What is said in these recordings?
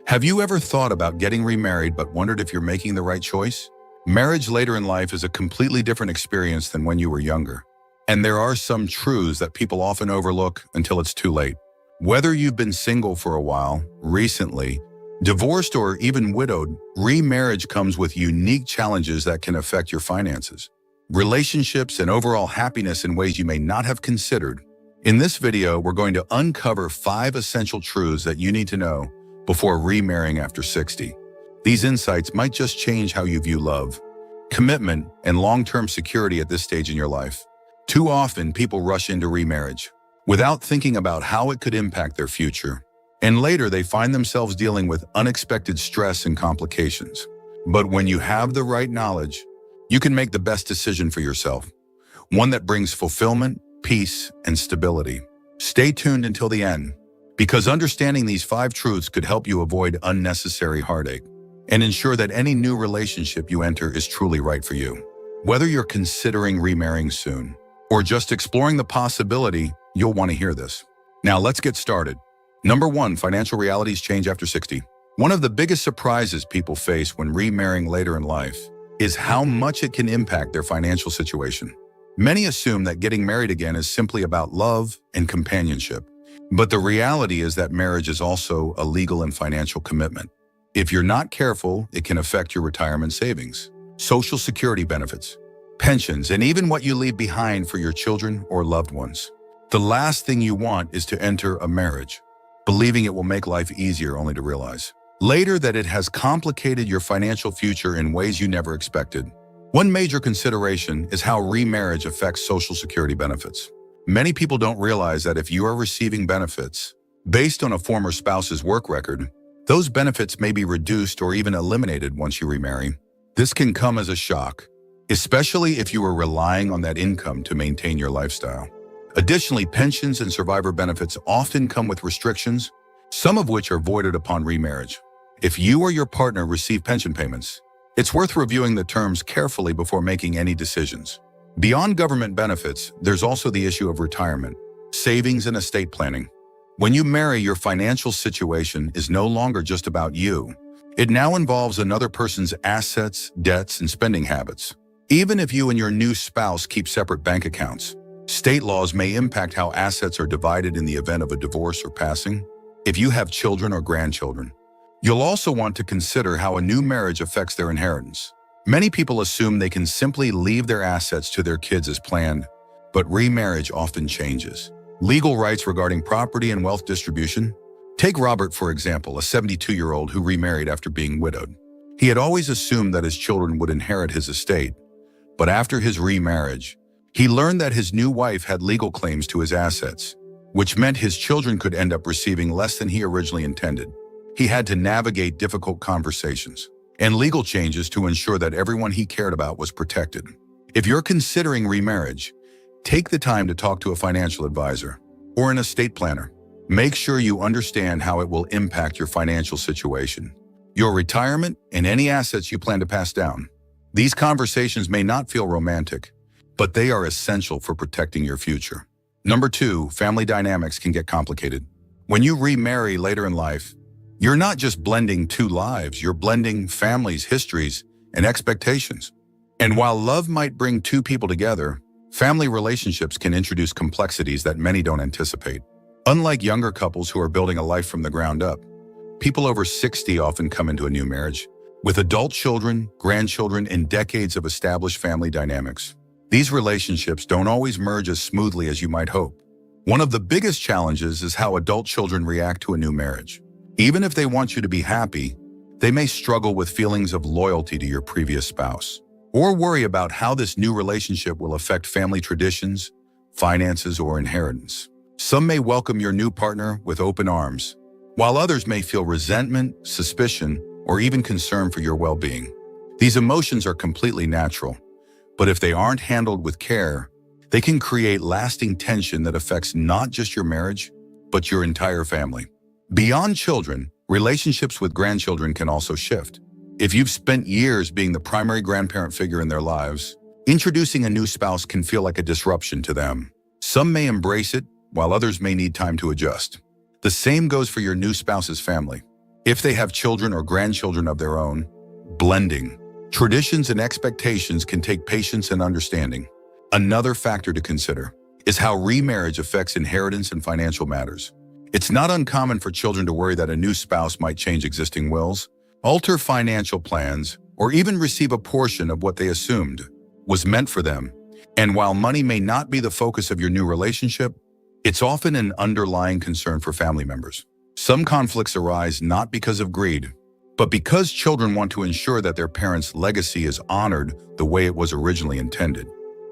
Have you ever thought about getting remarried but wondered if you're making the right choice? Marriage later in life is a completely different experience than when you were younger. And there are some truths that people often overlook until it's too late. Whether you've been single for a while, recently, divorced, or even widowed, remarriage comes with unique challenges that can affect your finances, relationships, and overall happiness in ways you may not have considered. In this video, we're going to uncover 5 essential truths that you need to know before remarrying after 60. These insights might just change how you view love, commitment, and long-term security at this stage in your life. Too often, people rush into remarriage without thinking about how it could impact their future. And later, they find themselves dealing with unexpected stress and complications. But when you have the right knowledge, you can make the best decision for yourself, one that brings fulfillment, peace, and stability. Stay tuned until the end, because understanding these 5 truths could help you avoid unnecessary heartache and ensure that any new relationship you enter is truly right for you. Whether you're considering remarrying soon or just exploring the possibility, you'll want to hear this. Now let's get started. Number 1, financial realities change after 60. One of the biggest surprises people face when remarrying later in life is how much it can impact their financial situation. Many assume that getting married again is simply about love and companionship. But the reality is that marriage is also a legal and financial commitment. If you're not careful, it can affect your retirement savings, social security benefits, pensions, and even what you leave behind for your children or loved ones. The last thing you want is to enter a marriage believing it will make life easier, only to realize later that it has complicated your financial future in ways you never expected. One major consideration is how remarriage affects social security benefits. Many people don't realize that if you are receiving benefits based on a former spouse's work record, those benefits may be reduced or even eliminated once you remarry. This can come as a shock, especially if you are relying on that income to maintain your lifestyle. Additionally, pensions and survivor benefits often come with restrictions, some of which are voided upon remarriage. If you or your partner receive pension payments, it's worth reviewing the terms carefully before making any decisions. Beyond government benefits, there's also the issue of retirement, savings, and estate planning. When you marry, your financial situation is no longer just about you. It now involves another person's assets, debts, and spending habits. Even if you and your new spouse keep separate bank accounts, state laws may impact how assets are divided in the event of a divorce or passing. If you have children or grandchildren, you'll also want to consider how a new marriage affects their inheritance. Many people assume they can simply leave their assets to their kids as planned, but remarriage often changes legal rights regarding property and wealth distribution. Take Robert, for example, a 72-year-old who remarried after being widowed. He had always assumed that his children would inherit his estate, but after his remarriage, he learned that his new wife had legal claims to his assets, which meant his children could end up receiving less than he originally intended. He had to navigate difficult conversations and legal changes to ensure that everyone he cared about was protected. If you're considering remarriage, take the time to talk to a financial advisor or an estate planner. Make sure you understand how it will impact your financial situation, your retirement, and any assets you plan to pass down. These conversations may not feel romantic, but they are essential for protecting your future. Number 2, family dynamics can get complicated. When you remarry later in life, you're not just blending 2 lives, you're blending families, histories, and expectations. And while love might bring 2 people together, family relationships can introduce complexities that many don't anticipate. Unlike younger couples who are building a life from the ground up, people over 60 often come into a new marriage with adult children, grandchildren, and decades of established family dynamics. These relationships don't always merge as smoothly as you might hope. One of the biggest challenges is how adult children react to a new marriage. Even if they want you to be happy, they may struggle with feelings of loyalty to your previous spouse, or worry about how this new relationship will affect family traditions, finances, or inheritance. Some may welcome your new partner with open arms, while others may feel resentment, suspicion, or even concern for your well-being. These emotions are completely natural, but if they aren't handled with care, they can create lasting tension that affects not just your marriage, but your entire family. Beyond children, relationships with grandchildren can also shift. If you've spent years being the primary grandparent figure in their lives, introducing a new spouse can feel like a disruption to them. Some may embrace it, while others may need time to adjust. The same goes for your new spouse's family. If they have children or grandchildren of their own, blending. Traditions and expectations can take patience and understanding. Another factor to consider is how remarriage affects inheritance and financial matters. It's not uncommon for children to worry that a new spouse might change existing wills, alter financial plans, or even receive a portion of what they assumed was meant for them. And while money may not be the focus of your new relationship, it's often an underlying concern for family members. Some conflicts arise not because of greed, but because children want to ensure that their parents' legacy is honored the way it was originally intended.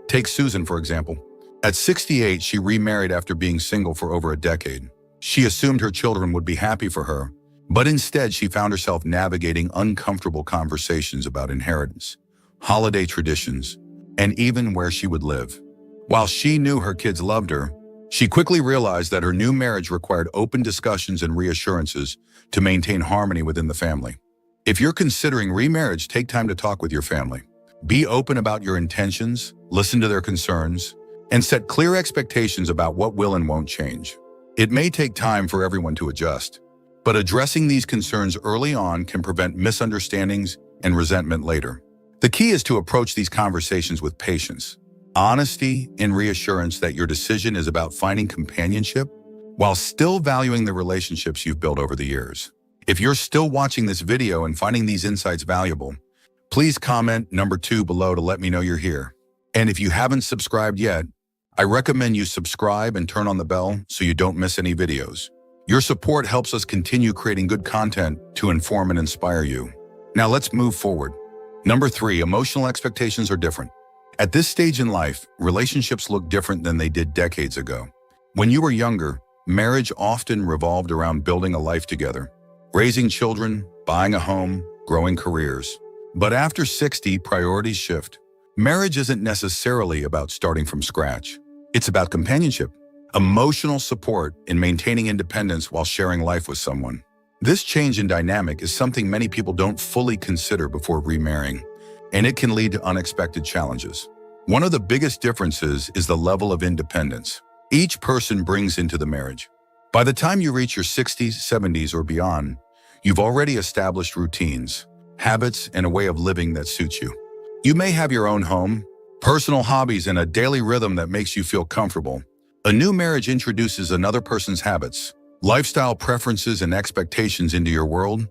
Take Susan, for example. At 68, she remarried after being single for over a decade. She assumed her children would be happy for her, but instead she found herself navigating uncomfortable conversations about inheritance, holiday traditions, and even where she would live. While she knew her kids loved her, she quickly realized that her new marriage required open discussions and reassurances to maintain harmony within the family. If you're considering remarriage, take time to talk with your family. Be open about your intentions, listen to their concerns, and set clear expectations about what will and won't change. It may take time for everyone to adjust, but addressing these concerns early on can prevent misunderstandings and resentment later. The key is to approach these conversations with patience, honesty, and reassurance that your decision is about finding companionship while still valuing the relationships you've built over the years. If you're still watching this video and finding these insights valuable, please comment number 2 below to let me know you're here. And if you haven't subscribed yet, I recommend you subscribe and turn on the bell so you don't miss any videos. Your support helps us continue creating good content to inform and inspire you. Now let's move forward. Number 3, emotional expectations are different. At this stage in life, relationships look different than they did decades ago. When you were younger, marriage often revolved around building a life together, raising children, buying a home, growing careers. But after 60, priorities shift. Marriage isn't necessarily about starting from scratch. It's about companionship, emotional support, and maintaining independence while sharing life with someone. This change in dynamic is something many people don't fully consider before remarrying, and it can lead to unexpected challenges. One of the biggest differences is the level of independence each person brings into the marriage. By the time you reach your 60s, 70s, or beyond, you've already established routines, habits, and a way of living that suits you. You may have your own home, personal hobbies, and a daily rhythm that makes you feel comfortable. A new marriage introduces another person's habits, lifestyle preferences, and expectations into your world,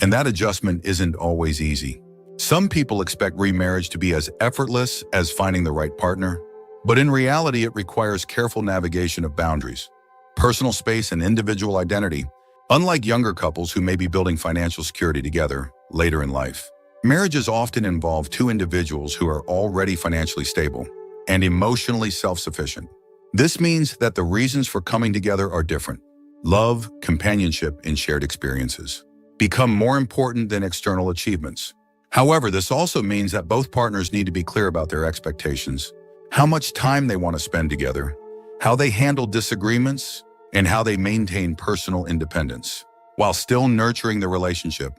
and that adjustment isn't always easy. Some people expect remarriage to be as effortless as finding the right partner, but in reality, it requires careful navigation of boundaries, personal space, and individual identity. Unlike younger couples who may be building financial security together later in life, marriages often involve two individuals who are already financially stable and emotionally self-sufficient. This means that the reasons for coming together are different. Love, companionship, and shared experiences become more important than external achievements. However, this also means that both partners need to be clear about their expectations, how much time they want to spend together, how they handle disagreements, and how they maintain personal independence while still nurturing the relationship.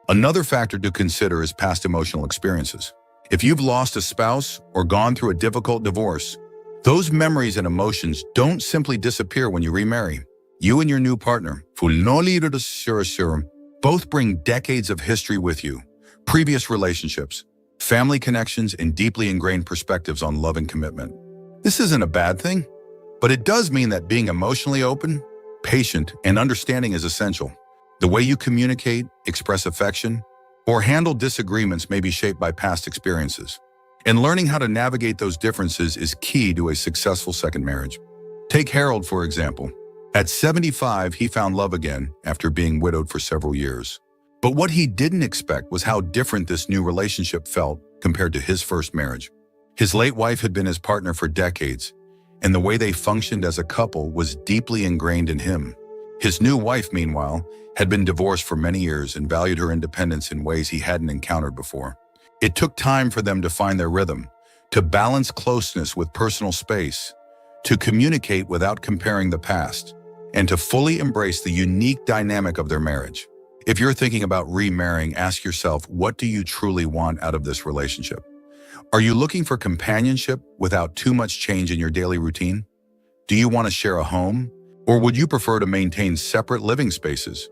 Another factor to consider is past emotional experiences. If you've lost a spouse or gone through a difficult divorce, those memories and emotions don't simply disappear when you remarry. You and your new partner, both bring decades of history with you, previous relationships, family connections, and deeply ingrained perspectives on love and commitment. This isn't a bad thing, but it does mean that being emotionally open, patient, and understanding is essential. The way you communicate, express affection, or handle disagreements may be shaped by past experiences. And learning how to navigate those differences is key to a successful second marriage. Take Harold, for example. At 75, he found love again after being widowed for several years. But what he didn't expect was how different this new relationship felt compared to his first marriage. His late wife had been his partner for decades, and the way they functioned as a couple was deeply ingrained in him. His new wife, meanwhile, had been divorced for many years and valued her independence in ways he hadn't encountered before. It took time for them to find their rhythm, to balance closeness with personal space, to communicate without comparing the past, and to fully embrace the unique dynamic of their marriage. If you're thinking about remarrying, ask yourself, what do you truly want out of this relationship? Are you looking for companionship without too much change in your daily routine? Do you want to share a home? Or would you prefer to maintain separate living spaces,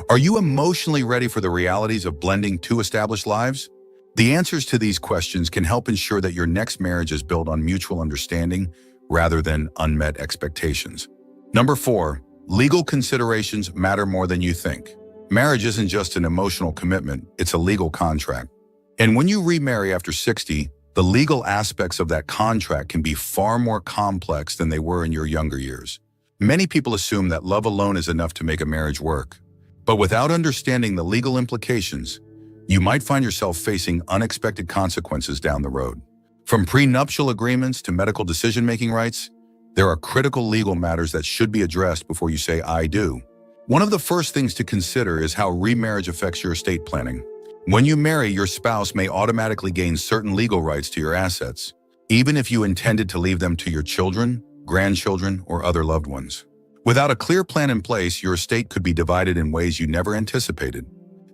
Are you emotionally ready for the realities of blending two established lives? The answers to these questions can help ensure that your next marriage is built on mutual understanding rather than unmet expectations. Number 4, legal considerations matter more than you think. Marriage isn't just an emotional commitment, it's a legal contract. And when you remarry after 60, the legal aspects of that contract can be far more complex than they were in your younger years. Many people assume that love alone is enough to make a marriage work. But without understanding the legal implications, you might find yourself facing unexpected consequences down the road. From prenuptial agreements to medical decision-making rights, there are critical legal matters that should be addressed before you say, "I do." One of the first things to consider is how remarriage affects your estate planning. When you marry, your spouse may automatically gain certain legal rights to your assets, even if you intended to leave them to your children, grandchildren, or other loved ones. Without a clear plan in place, your estate could be divided in ways you never anticipated.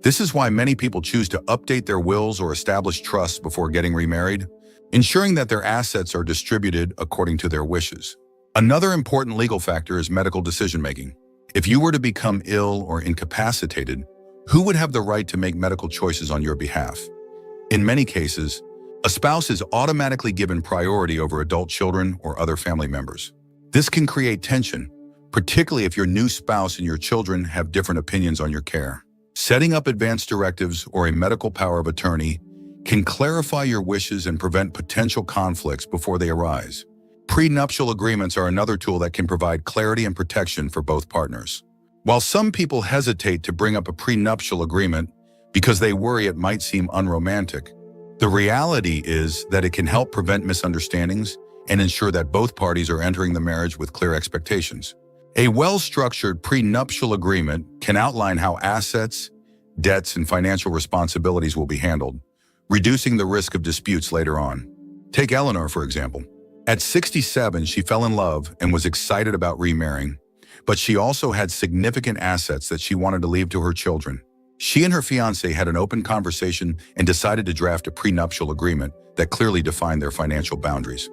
This is why many people choose to update their wills or establish trusts before getting remarried, ensuring that their assets are distributed according to their wishes. Another important legal factor is medical decision-making. If you were to become ill or incapacitated, who would have the right to make medical choices on your behalf? In many cases, a spouse is automatically given priority over adult children or other family members. This can create tension, particularly if your new spouse and your children have different opinions on your care. Setting up advance directives or a medical power of attorney can clarify your wishes and prevent potential conflicts before they arise. Prenuptial agreements are another tool that can provide clarity and protection for both partners. While some people hesitate to bring up a prenuptial agreement because they worry it might seem unromantic, the reality is that it can help prevent misunderstandings and ensure that both parties are entering the marriage with clear expectations. A well-structured prenuptial agreement can outline how assets, debts, and financial responsibilities will be handled, reducing the risk of disputes later on. Take Eleanor, for example. At 67, she fell in love and was excited about remarrying, but she also had significant assets that she wanted to leave to her children. She and her fiancé had an open conversation and decided to draft a prenuptial agreement that clearly defined their financial boundaries.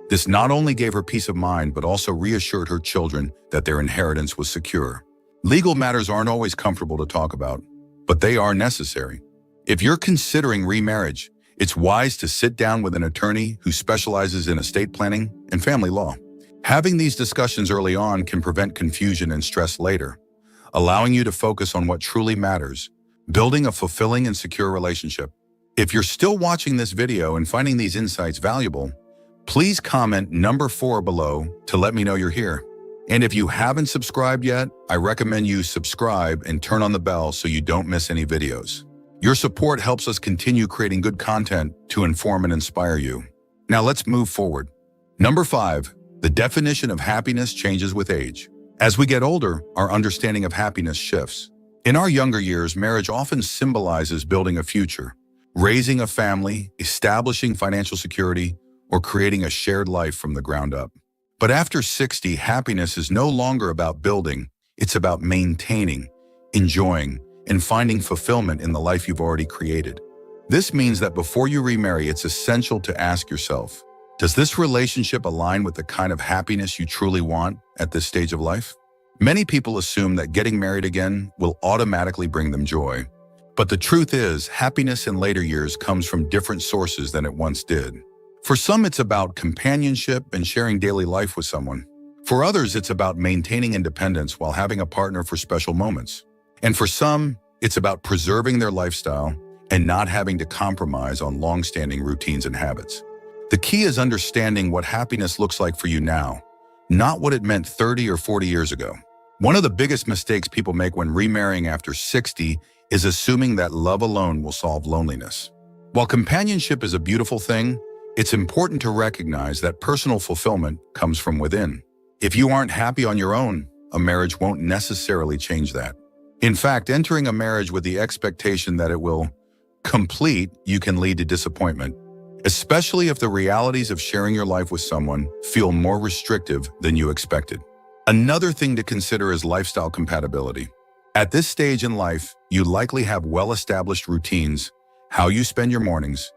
This not only gave her peace of mind, but also reassured her children that their inheritance was secure. Legal matters aren't always comfortable to talk about, but they are necessary. If you're considering remarriage, it's wise to sit down with an attorney who specializes in estate planning and family law. Having these discussions early on can prevent confusion and stress later, allowing you to focus on what truly matters, building a fulfilling and secure relationship. If you're still watching this video and finding these insights valuable, please comment number 4 below to let me know you're here. And if you haven't subscribed yet, I recommend you subscribe and turn on the bell so you don't miss any videos. Your support helps us continue creating good content to inform and inspire you. Now let's move forward. Number 5, the definition of happiness changes with age. As we get older, our understanding of happiness shifts. In our younger years, marriage often symbolizes building a future, raising a family, establishing financial security, or creating a shared life from the ground up. But after 60, happiness is no longer about building, it's about maintaining, enjoying, and finding fulfillment in the life you've already created. This means that before you remarry, it's essential to ask yourself, does this relationship align with the kind of happiness you truly want at this stage of life? Many people assume that getting married again will automatically bring them joy. But the truth is, happiness in later years comes from different sources than it once did. For some, it's about companionship and sharing daily life with someone. For others, it's about maintaining independence while having a partner for special moments. And for some, it's about preserving their lifestyle and not having to compromise on long-standing routines and habits. The key is understanding what happiness looks like for you now, not what it meant 30 or 40 years ago. One of the biggest mistakes people make when remarrying after 60 is assuming that love alone will solve loneliness. While companionship is a beautiful thing, it's important to recognize that personal fulfillment comes from within. If you aren't happy on your own, a marriage won't necessarily change that. In fact, entering a marriage with the expectation that it will complete you can lead to disappointment, especially if the realities of sharing your life with someone feel more restrictive than you expected. Another thing to consider is lifestyle compatibility. At this stage in life, you likely have well-established routines, how you spend your mornings,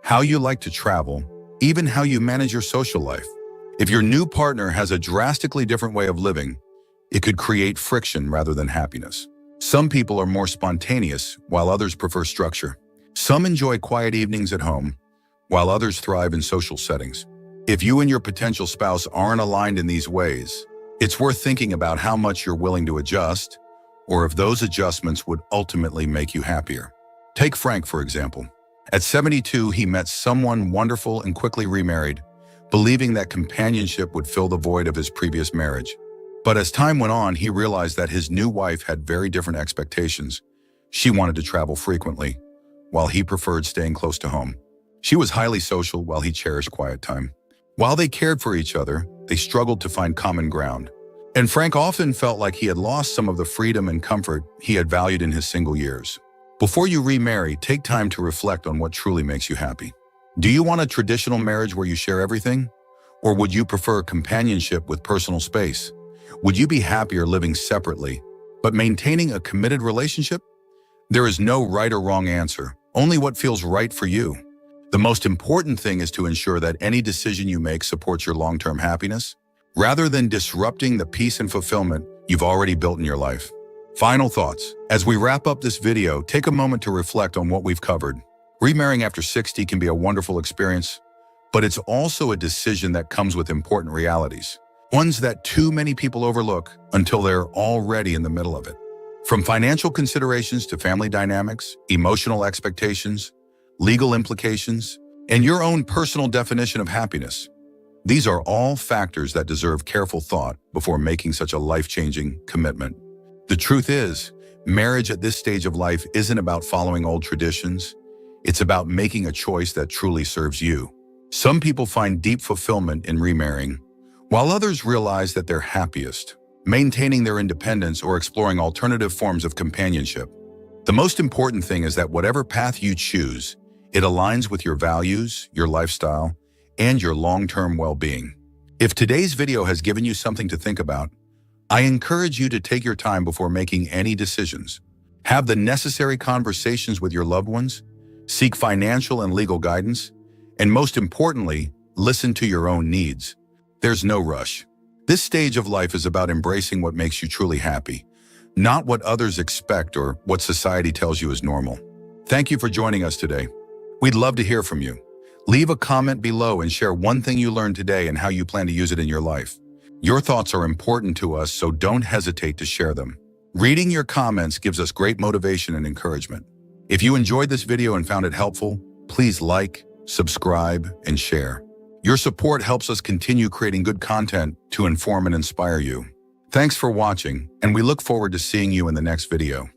how you like to travel, even how you manage your social life. If your new partner has a drastically different way of living, it could create friction rather than happiness. Some people are more spontaneous, while others prefer structure. Some enjoy quiet evenings at home, while others thrive in social settings. If you and your potential spouse aren't aligned in these ways, it's worth thinking about how much you're willing to adjust, or if those adjustments would ultimately make you happier. Take Frank, for example. At 72, he met someone wonderful and quickly remarried, believing that companionship would fill the void of his previous marriage. But as time went on, he realized that his new wife had very different expectations. She wanted to travel frequently, while he preferred staying close to home. She was highly social, while he cherished quiet time. While they cared for each other, they struggled to find common ground. And Frank often felt like he had lost some of the freedom and comfort he had valued in his single years. Before you remarry, take time to reflect on what truly makes you happy. Do you want a traditional marriage where you share everything? Or would you prefer companionship with personal space? Would you be happier living separately, but maintaining a committed relationship? There is no right or wrong answer, only what feels right for you. The most important thing is to ensure that any decision you make supports your long-term happiness, rather than disrupting the peace and fulfillment you've already built in your life. Final thoughts. As we wrap up this video, take a moment to reflect on what we've covered. Remarrying after 60 can be a wonderful experience, but it's also a decision that comes with important realities, ones that too many people overlook until they're already in the middle of it. From financial considerations to family dynamics, emotional expectations, legal implications, and your own personal definition of happiness. These are all factors that deserve careful thought before making such a life-changing commitment. The truth is, marriage at this stage of life isn't about following old traditions. It's about making a choice that truly serves you. Some people find deep fulfillment in remarrying, while others realize that they're happiest maintaining their independence or exploring alternative forms of companionship. The most important thing is that whatever path you choose, it aligns with your values, your lifestyle, and your long-term well-being. If today's video has given you something to think about, I encourage you to take your time before making any decisions. Have the necessary conversations with your loved ones, seek financial and legal guidance, and most importantly, listen to your own needs. There's no rush. This stage of life is about embracing what makes you truly happy, not what others expect or what society tells you is normal. Thank you for joining us today. We'd love to hear from you. Leave a comment below and share one thing you learned today and how you plan to use it in your life. Your thoughts are important to us, so don't hesitate to share them. Reading your comments gives us great motivation and encouragement. If you enjoyed this video and found it helpful, please like, subscribe, and share. Your support helps us continue creating good content to inform and inspire you. Thanks for watching, and we look forward to seeing you in the next video.